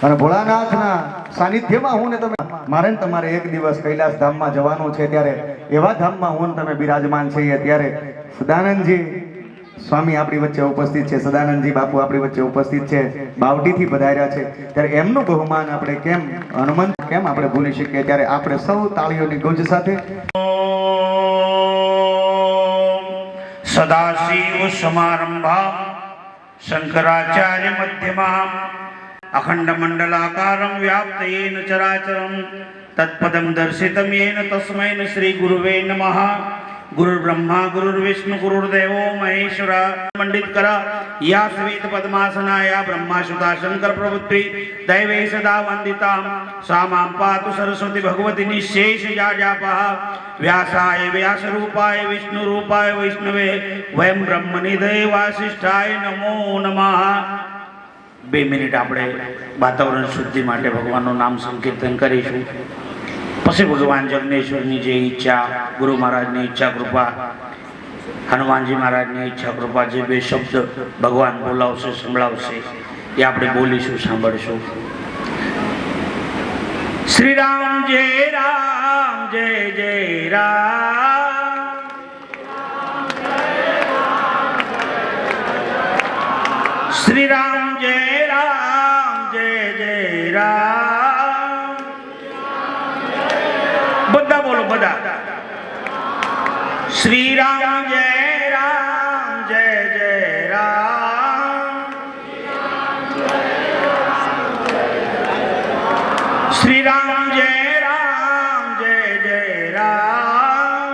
અને ભોળાનાથના સાનિધ્યમાં હું ને તમે મારે ને તમારે એક દિવસ કૈલાસ ધામમાં જવાનું છે, ત્યારે એવા ધામમાં હું ને તમે બિરાજમાન છીએ, ત્યારે સદાનંદજી સ્વામી આપણી વચ્ચે ઉપસ્થિત છે, સદાનંદજી બાપુ આપણી વચ્ચે ઉપસ્થિત છે, બાવટીથી પધાર્યા છે, ત્યારે એમનું બહુમાન આપણે કેમ હનુમંત કેમ આપણે ભૂલી શકીએ? ત્યારે આપણે સૌ તાળીઓની ગુંજ સાથે સદાશિવ સમારંભા શંકરાચાર્ય મધ્યમાં અખંડ મંડલાકારમ વ્યાપ્તયેન ચરાચરમ તત્પદમ દર્શિતમ યેન તસ્મૈ શ્રી ગુરુવે નમઃ. ગુરુ બ્રહ્મા ગુરુ વિષ્ણુ ગુરુદેવો મહેશ્વર. મંડિત કરા યા શ્વેત પદ્માસના યા બ્રહ્મા સુતા શંકર પ્રભુત્રી દૈવે સદા વંદિતામ સા મામ પાતુ સરસ્વતી ભગવતી નિશેષ જાજાપઃ. વ્યાસાય વ્યાસ રૂપાય વિષ્ણુ રૂપાય વૈષ્ણવે વયમ બ્રહ્મ નિધયે વાસિષ્ઠાય નમો નમઃ. 2 મિનિટ આપણે વાતાવરણ શુદ્ધિ માટે ભગવાનનું નામ સંકીર્તન કરીશું. પછી ભગવાન જગનેશ્વરની જે ઈચ્છા, ગુરુ મહારાજની ઈચ્છા કૃપા, હનુમાનજી મહારાજની ઈચ્છા કૃપા, જે 2 શબ્દ ભગવાન બોલાવશે સંભળાવશે એ આપણે બોલીશું, સાંભળશું. શ્રી રામ જય જય રામ. શ્રી રામ જય જય રામ. બધા બોલો, બધા. શ્રી રામ જય જય રામ. શ્રી રામ જય જય રામ.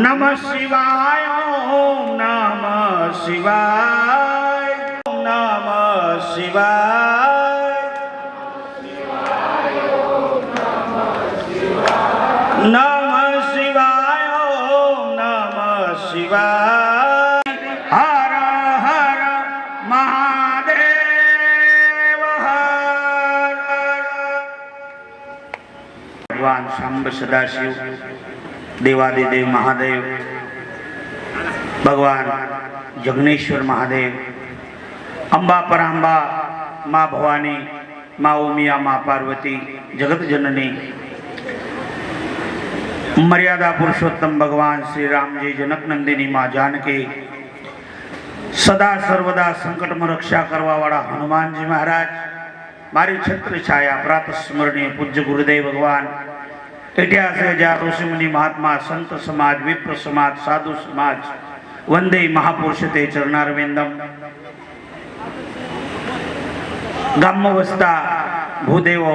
નમઃ શિવાય ઓમ નમઃ શિવાય ઓમ નમઃ શિવાય નમઃ શિવાય ઓમ નમઃ શિવાય. હર હર મહાદેવ હર હર. ભગવાન શાંબ સદાશિવ દેવાદિદેવ મહાદેવ, ભગવાન જગનેશ્વર મહાદેવ, અંબા પરાંબા, મા ભવાની, મા ઉમિયા, મા પાર્વતી, જગત જનની, મર્યાદા પુરુષોત્તમ ભગવાન શ્રી રામજી, જનક નંદિની મા જાનકી, સદા સર્વદા સંકટમાં રક્ષા કરવા વાળા હનુમાનજી મહારાજ, મારી છત્ર છાયા પ્રાત સ્મરણીય પૂજ્ય ગુરુદેવ ભગવાન, 88,000 ઋષિમુનિ મહાત્મા, સંત સમાજ, વિપ્ર સમાજ, સાધુ સમાજ, વંદે મહાપુરુષતે ચરણારવિંદમ. ગામમાં વસતા ભૂદેવો,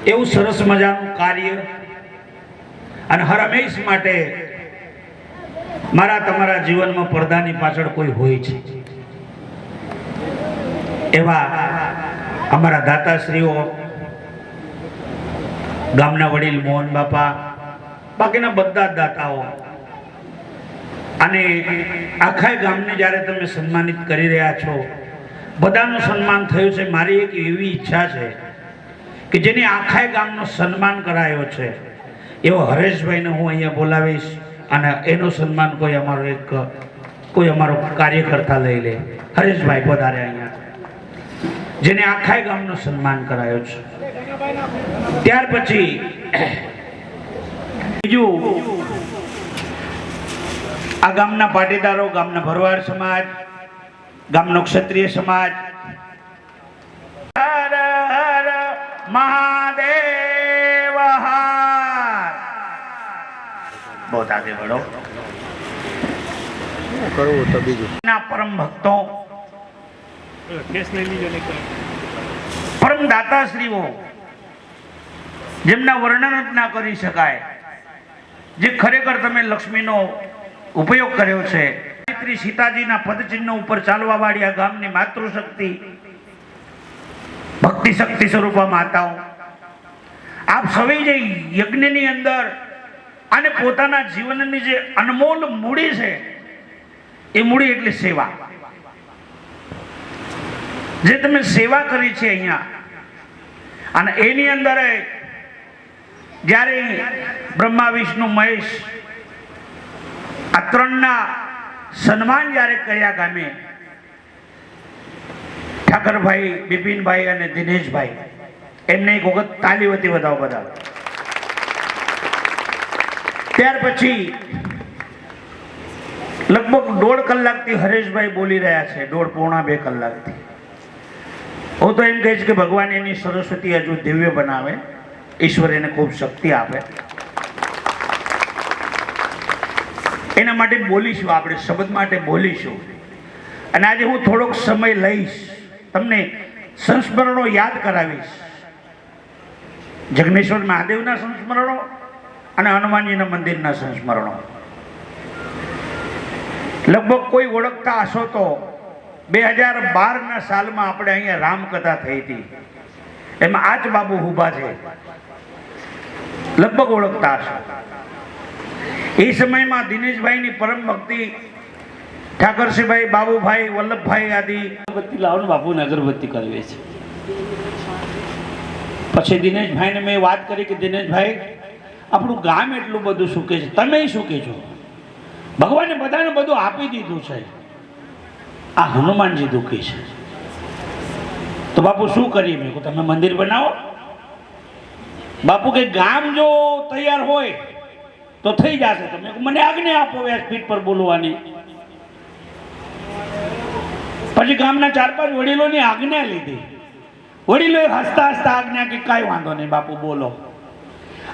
એવું સરસ મજાનું કાર્ય અને હરમેશ માટે મારા તમારા જીવનમાં પડદાની પાછળ કોઈ હોય છે, એવા અમારા દાતાશ્રીઓ, ગામના વડીલ મોહન બાપા, બાકીના બધા જ દાતાઓ, અને આખા ગામને જ્યારે તમે સન્માનિત કરી રહ્યા છો, બધાનું સન્માન થયું છે. મારી એક એવી ઈચ્છા છે કે જેને આખા ગામનો સન્માન કરાયો છે એવો હરેશભાઈને હું અહીંયા બોલાવીશ, અને એનું સન્માન કોઈ અમારો કાર્યકર્તા લઈ લે. હરેશભાઈ પધારે અહીંયા, જેને આખા ગામનો સન્માન કરાયો છે. ત્યાર પછી બીજું, આ ગામના પાટીદારો, ગામના ભરવાડ સમાજ, ગામનો ક્ષત્રિય સમાજ. હર હર મહાદેવ હર. બહુ આગે बढ़ो. કરવું તો બીજું ના પરમ ભક્તો, પરમ દાતાશ્રીઓ, જેમના વર્ણન જ ના કરી શકાય, જે ખરેખર તમે લક્ષ્મીનો ઉપયોગ કર્યો છે. શ્રી સીતાજીના પદચિહ્ન ઉપર ચાલવા વાળી આ ગામની માતૃશક્તિ, ભક્તિ શક્તિ સ્વરૂપા માતાઓ, આપ સૌએ જે યજ્ઞની અંદર અને પોતાના જીવનની જે અનમોલ મૂડી છે, એ મૂડી એટલે સેવા. જે તમે સેવા કરી છે અહીંયા, અને એની અંદર જ્યારે બ્રહ્મા વિષ્ણુ મહેશ આ ત્રણના સન્માન જ્યારે કર્યા ગામે, ઠાકરભાઈ, બિપિનભાઈ અને દિનેશભાઈ, એમને એક વખત તાલી વતી વધાવો બધા. ત્યાર પછી લગભગ 1.5 કલાકથી હરેશભાઈ બોલી રહ્યા છે, 1.5 પોણા 2 કલાકથી. હું તો એમ કહીશ કે ભગવાન એની સરસ્વતી હજુ દિવ્ય બનાવે, ઈશ્વર એને ખૂબ શક્તિ આપે. એના માટે બોલીશું, આપણે શબ્દ માટે બોલીશું. અને આજે હું થોડોક સમય લઈશ, તમને સંસ્મરણો યાદ કરાવીશ. જગનેશ્વર મહાદેવના સંસ્મરણો અને હનુમાનજીના મંદિરના સંસ્મરણો. લગભગ કોઈ ઓળખતા હશો તો 2012ના સાલમાં આપણે અહીંયા રામકથા થઈ હતી, એમાં આચ બાબુ ઉભા છે, લગભગ ઓળખતા હશો. એ સમયમાં દિનેશભાઈની પરમ ભક્તિ, ઠાકરસિંહભાઈ, બાબુભાઈ, વલ્લભભાઈ આદિ અગરબત્તી લાવવાનું બાપુને અગરબત્તી કરવી છે. પછી દિનેશભાઈને મેં વાત કરી કે દિનેશભાઈ, આપણું ગામ એટલું બધું સુખે છે, તમે સુખે છો, ભગવાને બધાને બધું આપી દીધું છે, આ હનુમાનજી દુઃખી છે. તો બાપુ શું કરીએ? મેં કહ્યું તમે મંદિર બનાવો. બાપુ કે ગામ જો તૈયાર હોય તો થઈ જશે. તમે મને આજ્ઞા આપો વ્યાસપીઠ પર બોલવાની. પછી ગામના 4-5 વડીલોની આજ્ઞા લીધી. વડીલોએ હસતા હસતા આજ્ઞા કે કાંઈ વાંધો નહીં બાપુ, બોલો.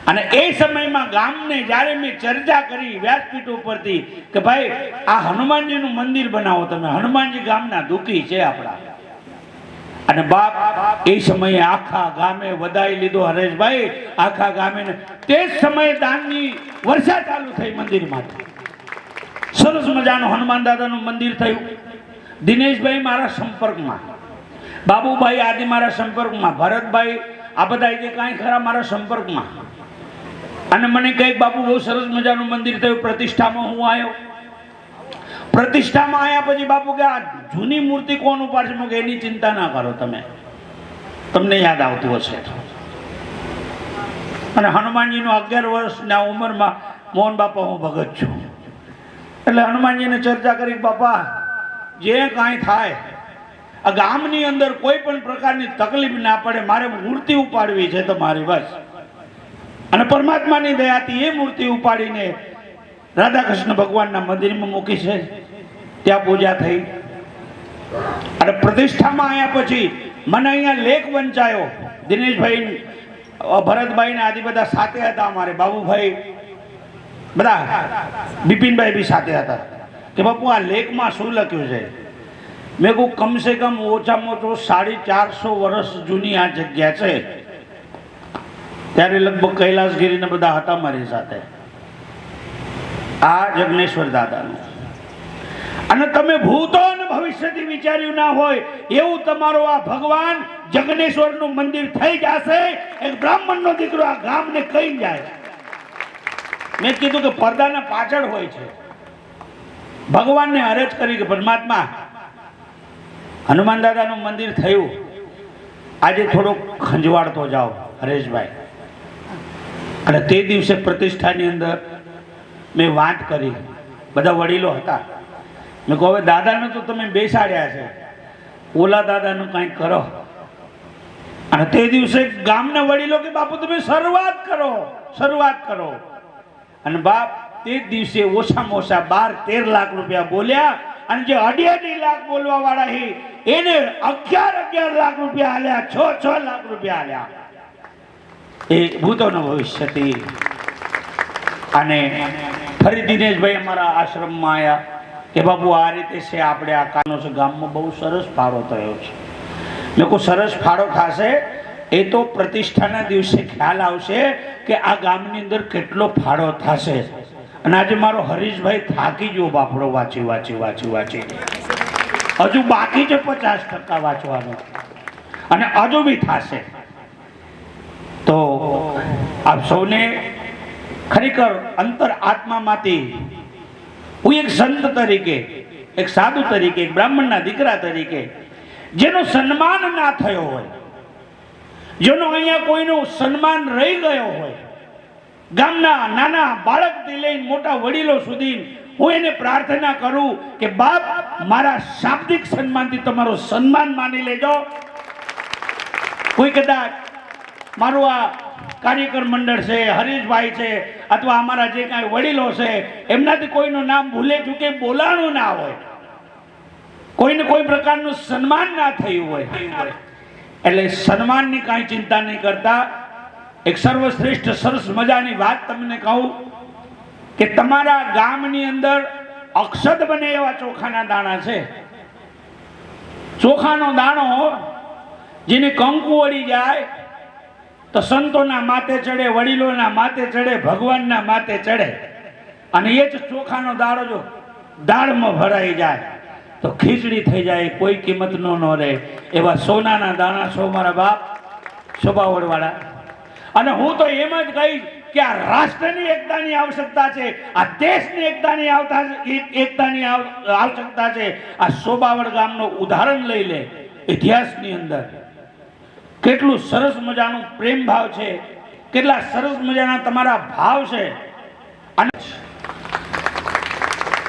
અને એ સમયમાં ગામને જ્યારે મેં ચર્ચા કરી વ્યાસપીઠ ઉપરથી કે ભાઈ આ હનુમાનજીનું મંદિર બનાવો તમે, હનુમાનજી ગામના દુઃખી છે આપણા. અને બાપ એ સમયે આખા ગામે વધાઈ લીધો હરેશભાઈ, આખા ગામે. તે જ સમયે દાનની વર્ષા ચાલુ થઈ મંદિરમાંથી. સરસ મજાનું હનુમાન દાદાનું મંદિર થયું. દિનેશભાઈ મારા સંપર્કમાં, બાબુભાઈ આદિ મારા સંપર્કમાં, ભરતભાઈ આ બધા જે કાંઈ ખરા મારા સંપર્કમાં. અને મને કંઈક બાપુ બહુ સરસ મજાનું મંદિર થયું. પ્રતિષ્ઠામાં હું આવ્યો. પ્રતિષ્ઠામાં આવ્યા પછી બાપુ કે આ જૂની મૂર્તિ કોણ ઉપાડશે? મેં કે એની ચિંતા ના કરો તમે, તમને યાદ આવતું હશે. અને હનુમાનજીનું 11 વર્ષના ઉંમરમાં મોહન બાપા હું ભગત છું. એટલે હનુમાનજીને ચર્ચા કરી, બાપા જે કાંઈ થાય આ ગામની અંદર કોઈ પણ પ્રકારની તકલીફ ના પડે, મારે મૂર્તિ ઉપાડવી છે તમારી બસ. અને પરમાત્માની દયાથી એ મૂર્તિ ઉપાડીને રાધાકૃષ્ણ ભગવાનના મંદિરમાં મૂકી છે. ત્યાં પૂજા થઈ. અને પ્રતિષ્ઠામાં આવ્યા પછી મને અહીંયા લેખ વંચાયો. દિનેશભાઈ, ભરતભાઈ ને આદિ બધા સાથે હતા અમારે, બાબુભાઈ બધા, બિપિનભાઈ બી સાથે હતા. કે બાપુ આ લેખમાં શું લખ્યું છે? મેં કહું કમસે કમ ઓછામાં ઓછો 450 વર્ષ જૂની આ જગ્યા છે. ત્યારે લગભગ કૈલાસગીરીને બધા હતા મારી સાથે, આ જગનેશ્વર દાદાનું. અને તમે ભૂતો અને ભવિષ્યથી વિચાર્યું ના હોય એવું તમારો આ ભગવાન જગનેશ્વરનું મંદિર થઈ જશે. એક બ્રાહ્મણનો દીકરો આ ગામને કહી જાય. મેં કીધું કે પડદાના પાછળ હોય છે. ભગવાનને અરજ કરી કે પરમાત્મા હનુમાન દાદાનું મંદિર થયું, આજે થોડોક ખંજવાળતો જાઓ હરેશભાઈ. અને તે દિવસે પ્રતિષ્ઠાની અંદર મેં વાત કરી, બધા વડીલો હતા. મેં કહું હવે દાદાને તો તમે બેસાડ્યા છે, ઓલા દાદાનું કંઈક કરો. અને તે દિવસે ગામના વડીલો કે બાપુ તમે શરૂઆત કરો. અને બાપ તે દિવસે ઓછામાં ઓછા 12-13 લાખ રૂપિયા બોલ્યા. અને જે 2.5 લાખ બોલવા વાળા એને 11 લાખ રૂપિયા આલ્યા, 6 લાખ રૂપિયા આલ્યા. એ ભૂતોનો ભવિષ્યથી. અને ફરી દિનેશભાઈ અમારા આશ્રમમાં આવ્યા કે બાપુ આ રીતે છે, આપણે આ કાનો છે ગામમાં બહુ સરસ ફાળો થયો છે. મેં કહું સરસ ફાળો થશે એ તો પ્રતિષ્ઠાના દિવસે ખ્યાલ આવશે કે આ ગામની અંદર કેટલો ફાળો થશે. અને આજે મારો હરીશભાઈ થાકી ગયો બાપડો વાંચી. હજુ બાકી છે 50% વાંચવાનું, અને હજુ બી થશે. તો આપ સૌને ખરેખર અંતર આત્મામાંથી હું એક સંત તરીકે, એક સાધુ તરીકે, એક બ્રાહ્મણના દીકરા તરીકે જેનો સન્માન ના થયો હોય, જેનો અહીંયા કોઈનું સન્માન રહી ગયો હોય, ગામના નાના બાળકથી લઈને મોટા વડીલો સુધી હું એને પ્રાર્થના કરું કે બાપ મારા શાબ્દિક સન્માનથી તમારો સન્માન માની લેજો. કોઈ કદાચ મારું આ કાર્યકર મંડળ છે, હરીશભાઈ છે, અથવા અમારા જે કાંઈ વડીલો છે, એમનાથી કોઈનું નામ ભૂલે ચૂકે બોલાણું ના હોય, કોઈને કોઈ પ્રકારનું સન્માન ના થયું હોય, એટલે સન્માનની કાંઈ ચિંતા નહીં કરતા. એક સર્વશ્રેષ્ઠ સરસ મજાની વાત તમને કહું કે તમારા ગામની અંદર અક્ષત બને એવા ચોખાના દાણા છે. ચોખાનો દાણો જેને કંકુ વળી જાય તો સંતોના માથે ચડે, વડીલોના માથે ચડે, ભગવાનના માથે ચડે. અને એ જ ચોખાનો દાણો જો દાળમાં ભરાઈ જાય તો ખીચડી થઈ જાય, કોઈ કિંમતનો ન રહે. એવા સોનાના દાણા છો મારા બાપ શોભાવડવાળા. અને હું તો એમ જ કહીશ કે આ રાષ્ટ્રની એકતાની આવશ્યકતા છે, આ દેશની એકતાની આવશ્યકતા છે. આ શોભાવડ ગામનું ઉદાહરણ લઈ લે. ઇતિહાસની અંદર કેટલું સરસ મજાનું પ્રેમ ભાવ છે, કેટલા સરસ મજાના તમારા ભાવ છે. અને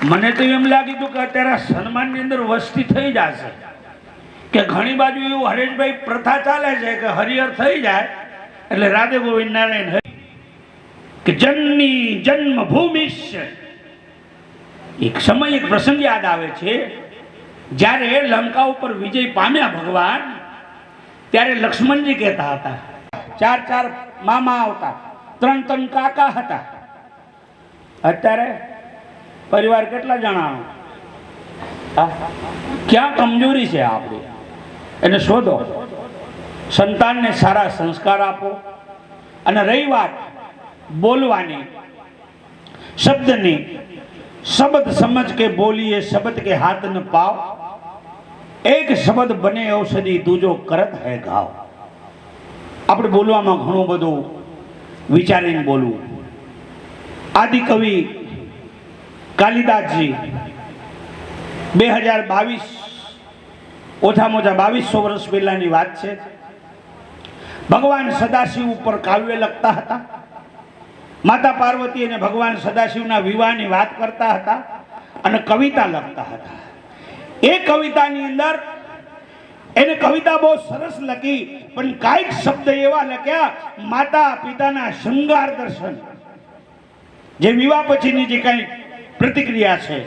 મને તો એમ લાગ્યું હતું કે અત્યારે સન્માનની અંદર વસ્તી થઈ જશે, કે ઘણી બાજુ એવું હરેશભાઈ પ્રથા ચાલે છે કે હરિહર થઈ જાય એટલે રાધે ગોવિંદ નારાયણ હરિ, કે જનની જન્મભૂમિ. એક સમય એક પ્રસંગ યાદ આવે છે, જ્યારે લંકા ઉપર વિજય પામ્યા ભગવાન, ત્યારે લક્ષ્મણજી કહેતા હતા, 4 મામા આવતા, 3 કાકા હતા. અત્યારે પરિવાર કેટલા જણાનો? ક્યાં કમજોરી છે આપણી એને શોધો. સંતાનને સારા સંસ્કાર આપો. અને રહી વાત બોલવાની, શબ્દની, શબ્દ સમજ કે બોલીએ, શબ્દ કે હાથ ન પાવ, એક શબ્દ બને ઔષધિ દૂજો કરત હે ઘાવ. આપણે બોલવામાં ઘણું બધું વિચારીને બોલવું. આદિ કવિ કાલિદાસજી 2022 ઓછામાં ઓછા 2200 વર્ષ પહેલાની વાત છે. ભગવાન સદાશિવ ઉપર કાવ્ય લખતા હતા. માતા પાર્વતી અને ભગવાન સદાશિવના વિવાહની વાત કરતા હતા અને કવિતા લખતા હતા. એ કવિતાની અંદર એને કવિતા બહુ સરસ લખી, પણ કાંઈક શબ્દ એવા લખ્યા, માતા પિતાના શૃંગાર દર્શન, જે વિવાહ પછીની જે કઈ પ્રતિક્રિયા છે,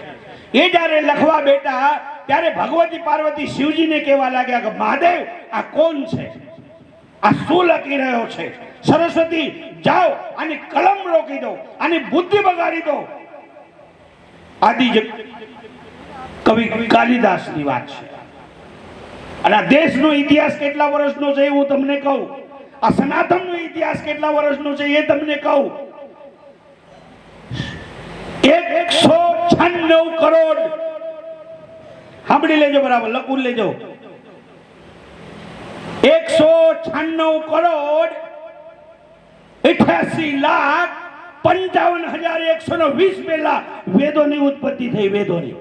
એ જ્યારે લખવા બેઠા ત્યારે ભગવતી પાર્વતી શિવજીને કહેવા લાગ્યા કે મહાદેવ આ કોણ છે, આ શું લખી રહ્યો છે? સરસ્વતી જાઓ આની કલમ રોકી દો, આની બુદ્ધિ બગાડી દો. આદિ કવિ કાલિદાસની વાત છે. અને આ દેશનો ઇતિહાસ કેટલા વર્ષનો છે હું તમને કહું, આ સનાતનનો ઇતિહાસ કેટલા વર્ષનો છે એ તમને કહું. 196 કરોડ, સાંભળી લેજો બરાબર, લખું લેજો, 196 કરોડ 88,55,120 પહેલા વેદોની ઉત્પત્તિ થઈ. વેદોની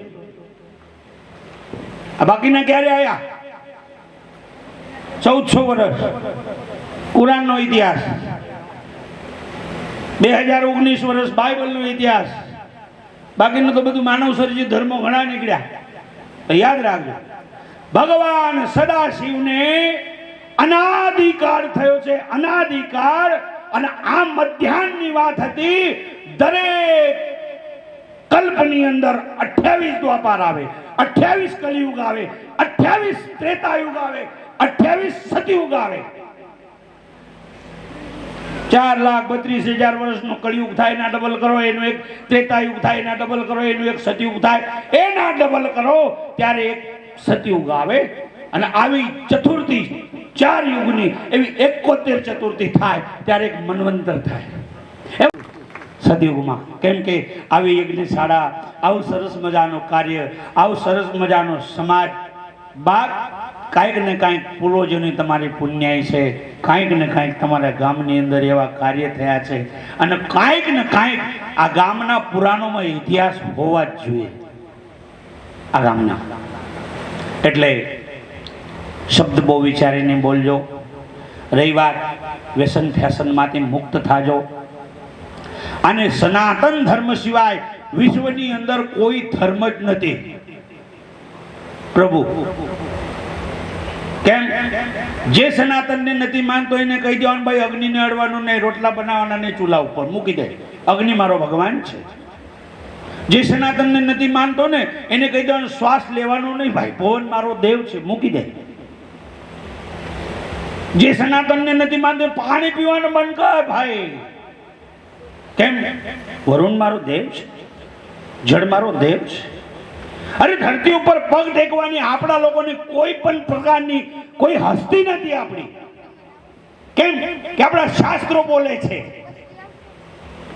આ બાકીના ક્યારે આયા? 1400 વર્ષ. કુરાનનો ઇતિહાસ 2019 વર્ષ, બાઇબલનો ઇતિહાસ. બાકીનું તો બધું માનવ સર્જિત ધર્મો ઘણા નીકળ્યા. તો યાદ રાખજો, ભગવાન સદાશિવને અનાદિકાળ થયો છે, અનાદિકાળ. અને આ મધ્યાહનની વાત હતી. દરેક કલ્પની અંદર 28 દ્વાપાર આવે, 28 કલિયુગ આવે, 28 ત્રેતાયુગ આવે, 28 સતયુગ આવે. 4,32,000 વર્ષનો કળિયુગ થાય, એના ડબલ કરો, એનું એક ત્રેતાયુગ થાય, એના ડબલ કરો, એનું એક સતયુગ થાય, એના ડબલ કરો ત્યારે એક સતયુગ આવે. અને આવી ચતુર્થી 4 યુગની એવી 71 ચતુર્થી થાય ત્યારે એક મન્વંતર થાય સતયુગમાં. કેમ કે આવી યજ્ઞશાળા, આવું સરસ મજાનું કાર્ય, આવું સરસ મજાનો સમાજ, બાદ કાંઈક ને કાંઈક પૂર્વજોની તમારી પુણ્યાઈ છે, કાંઈક ને કાંઈક તમારા ગામની અંદર એવા કાર્ય થયા છે. અને કાંઈક ને કાંઈક આ ગામના પુરાણોમાં ઇતિહાસ હોવા જ જોઈએ આ ગામના. એટલે શબ્દ બહુ વિચારીને બોલજો. રહી વાત વ્યસન ફેશનમાંથી મુક્ત થાજો. અને સનાતન ધર્મ સિવાય વિશ્વની અંદર કોઈ ધર્મ જ નથી પ્રભુ. કેમ? જે સનાતનને નથી માનતો એને કહી દેવાનું ભાઈ અગ્નિને અડવાનું નહીં, રોટલા બનાવવાના નહીં, ચૂલા ઉપર મૂકી દે, અગ્નિ મારો ભગવાન છે. જે સનાતનને નથી માનતો ને એને કહી દેવાનું શ્વાસ લેવાનો નહીં ભાઈ, પવન મારો દેવ છે, મૂકી દે. જે સનાતનને નથી માનતો પાણી પીવાનું બંધ કર ભાઈ. કેમ? વરુણ મારો દેવ છે, જળ મારો દેવ છે. અરે ધરતી ઉપર પગ ટેકવાની આપણા લોકોની કોઈ પણ પ્રકારની કોઈ હસ્તી નથી આપણી. કેમ કે આપણા શાસ્ત્રો બોલે છે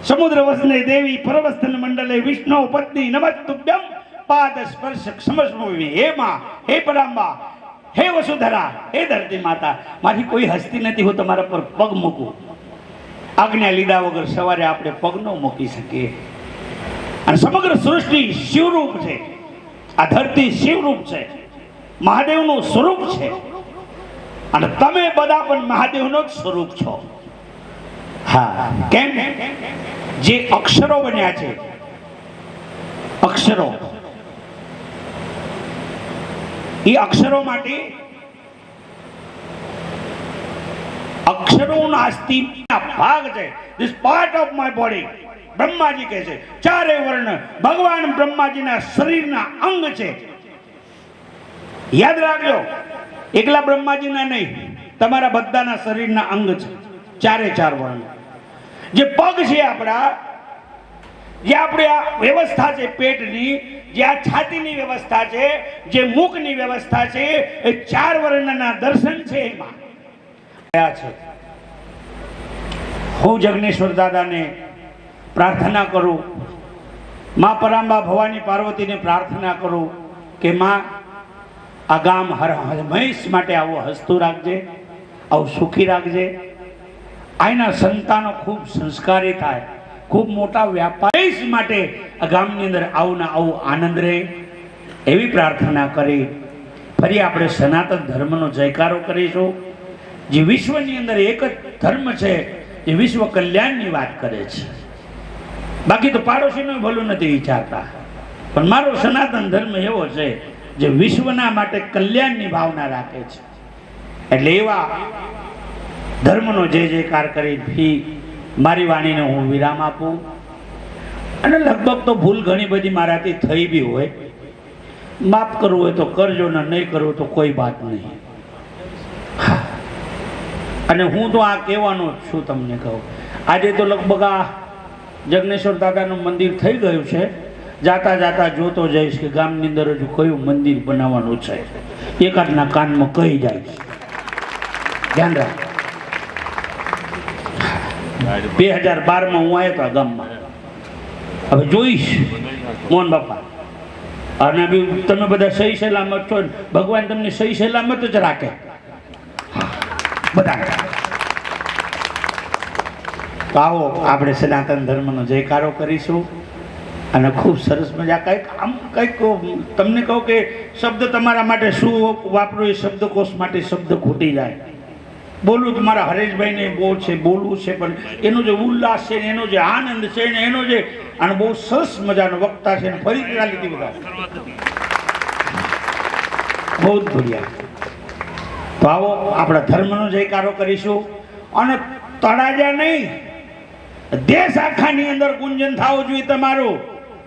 સમુદ્ર વસને દેવી પરવસ્તન મંડલે વિષ્ણુ પત્ની નમસ્તુભ્યમ પાદ સ્પર્શ સમસ્મવી. હે માં, હે પરાંબા, હે વસુધરા, હે ધરતી માતા, મારી કોઈ હસ્તી નથી, હું તમારા પર પગ મૂકું. આજ્ઞા લીધા વગર સવારે આપણે પગ ન મૂકી શકીએ. અને સમગ્ર સૃષ્ટિ શિવરૂપ છે, આ ધરતી શિવરૂપ છે, મહાદેવનું સ્વરૂપ છે. અને તમે બધા પણ મહાદેવનો જ સ્વરૂપ છો. હા, કેમ? જે અક્ષરો બન્યા છે, અક્ષરો, એ અક્ષરો માટે અક્ષરોના અસ્તિત્વના ભાગ છે. This part of my body. Brahmaji કહે છે ચારે વર્ણ ભગવાન બ્રહ્માજીના શરીરના અંગ છે. યાદ રાખજો, એકલા બ્રહ્માજીના નહીં, તમારા બધાના શરીરના અંગ છે, ચારે ચાર વર્ણ. જે પગ છે આપણા, જે આપણી આ વ્યવસ્થા છે પેટની, જે આ છાતીની વ્યવસ્થા છે, જે મુખની વ્યવસ્થા છે, એ ચાર વર્ણના દર્શન છે એમાં છે. હું જગનેશ્વર દાદાને પ્રાર્થના કરું, માં પરાંબા ભવાની પાર્વતીને પ્રાર્થના કરું કે માં આ ગામ હંમેશ માટે આવું હસતું રાખજે, આવું સુખી રાખજે. આના સંતાનો ખૂબ સંસ્કારી થાય, ખૂબ મોટા વ્યાપારી માટે આ ગામની અંદર આવું ને આવું આનંદ રહે, એવી પ્રાર્થના કરી ફરી આપણે સનાતન ધર્મનો જયકારો કરીશું. જે વિશ્વની અંદર એક જ ધર્મ છે જે વિશ્વ કલ્યાણની વાત કરે છે. બાકી તો પાડોશીનું ભલું નથી વિચારતા, પણ મારો સનાતન ધર્મ એવો છે જે વિશ્વના માટે કલ્યાણની ભાવના રાખે છે. એટલે એવા ધર્મનો જય જયકાર કરી મારી વાણીને હું વિરામ આપું. અને લગભગ તો ભૂલ ઘણી બધી મારાથી થઈ બી હોય, માફ કરવું હોય તો કરજો, ને નહીં કરવું તો કોઈ વાત નહીં. અને હું તો આ કહેવાનો જ છું. તમને કહું, આજે તો લગભગ આ જગનેશ્વર દાદાનું મંદિર થઈ ગયું છે. જાતા જાતા જોતો જઈશ કે ગામની અંદર હજુ કયું મંદિર બનાવવાનું છે, એકાદના કાનમાં કહી જાય. ધ્યાન રાખ. 2012માં હું આવ્યો હતો ગામમાં. હવે જોઈશ મોહન બાપા, અને તમે બધા સહી સલામત છો, ભગવાન તમને સહી સલામત જ રાખે બધા. તો આવો આપણે સનાતન ધર્મનો જયકારો કરીશું. અને ખૂબ સરસ મજા કંઈક આમ કંઈક તમને કહું કે શબ્દ તમારા માટે શું વાપરો એ શબ્દકોશ માટે શબ્દ ખૂટી જાય. બોલું તો મારા હરેશભાઈને બહુ છે, બોલવું છે, પણ એનો જે ઉલ્લાસ છે ને, એનો જે આનંદ છે ને, એનો જે અને બહુ સરસ મજાનો વક્તા છે ને, ફરી લીધી બધા બહુ જ બઢિયા. તો આવો આપણા ધર્મનો જયકારો કરીશું. અને તળાજા નહીં, દેશ આખાની અંદર ગુંજન થવું જોઈએ તમારું.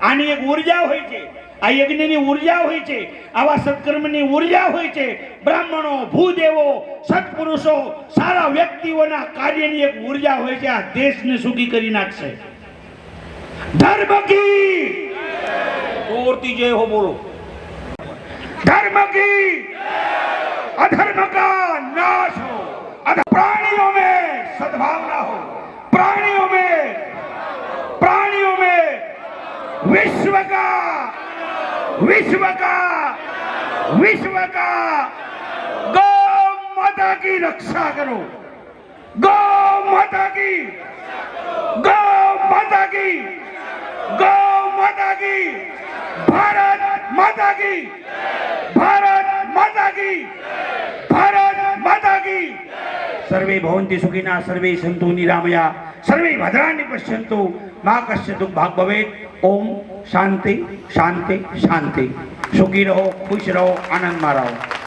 આની એક ઉર્જા હોય છે, આ યજ્ઞની ઉર્જા હોય છે, આવા સત્કર્મની ઉર્જા હોય છે. બ્રાહ્મણો, ભૂદેવો, સત્પુરુષો, સારા વ્યક્તિઓના કાર્યની એક ઉર્જા હોય છે. આ દેશને સુખી કરી નાખશે. ધર્મ કી ઓરતી જય હો બોલો. धर्म की अधर्म का नाश हो, प्राणियों में सद्भावना हो, प्राणियों में विश्व का गौ माता की रक्षा करो, गौ माता की भारत माता की सर्वे भवन्ति सुखिनः सर्वे सन्तु निरामया સર્વે ભદ્રાણિ પશ્યન્તુ મા કશ્ચિત ભાગ ભવેત. ઓમ શાંતિ શાંતિ શાંતિ. સુખી રહો, ખુશ રહો, આનંદમાં રહો.